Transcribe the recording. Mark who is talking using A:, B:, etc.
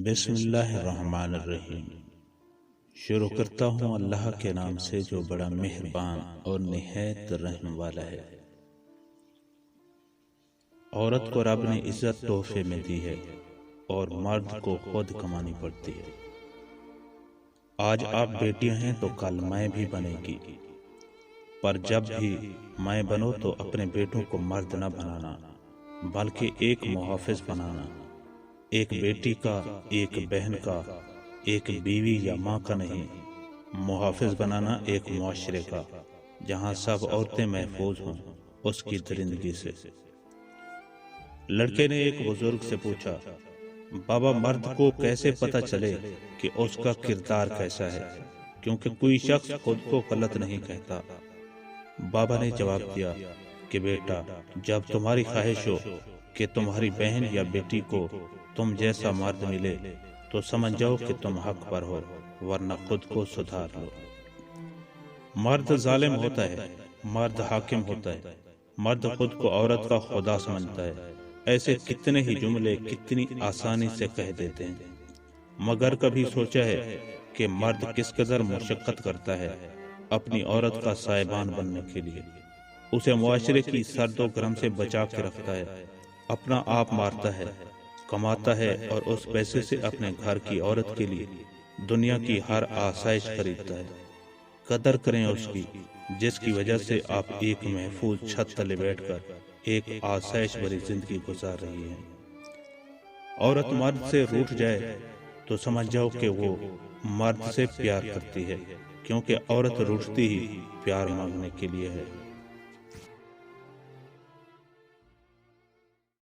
A: بسم اللہ الرحمن الرحیم۔ شروع کرتا ہوں اللہ کے نام سے جو بڑا مہربان اور نہایت رحم والا ہے۔ عورت کو رب نے عزت تحفے میں دی ہے اور مرد کو خود کمانی پڑتی ہے۔ آج آپ بیٹیاں ہیں تو کل مائیں بھی بنے گی، پر جب بھی مائیں بنو تو اپنے بیٹوں کو مرد نہ بنانا بلکہ ایک محافظ بنانا، ایک بیٹی کا، ایک بہن کا، ایک بیوی یا ماں کا نہیں، محافظ بنانا ایک معاشرے کا جہاں سب عورتیں محفوظ ہوں اس کی درندگی سے۔ لڑکے نے ایک بزرگ سے پوچھا، بابا مرد کو کیسے پتہ چلے کہ اس کا کردار کیسا ہے، کیونکہ کوئی شخص خود کو غلط نہیں کہتا۔ بابا نے جواب دیا کہ بیٹا، جب تمہاری خواہش ہو کہ تمہاری بہن یا بیٹی کو تم جیسا مرد ملے تو سمجھ جاؤ کہ تم حق پر ہو، ورنہ خود کو سدھار لو۔ مرد ظالم ہوتا ہے، مرد حاکم ہوتا ہے، مرد خود کو عورت کا خدا سمجھتا ہے۔ ایسے کتنے ہی جملے کتنی آسانی سے کہہ دیتے ہیں، مگر کبھی سوچا ہے کہ مرد کس قدر مشقت کرتا ہے اپنی عورت کا سائبان بننے کے لیے؟ اسے معاشرے کی سرد و گرم سے بچا کے رکھتا ہے، اپنا آپ مارتا ہے، کماتا ہے اور اس پیسے سے اپنے گھر کی عورت کے لیے دنیا کی ہر آسائش خریدتا ہے۔ قدر کریں اس کی جس کی وجہ سے آپ ایک محفوظ چھت تلے بیٹھ کر ایک آسائش بھری زندگی گزار رہی ہیں۔ عورت مرد سے روٹھ جائے تو سمجھ جاؤ کہ وہ مرد سے پیار کرتی ہے، کیونکہ عورت روٹھتی ہی پیار مانگنے کے لیے ہے۔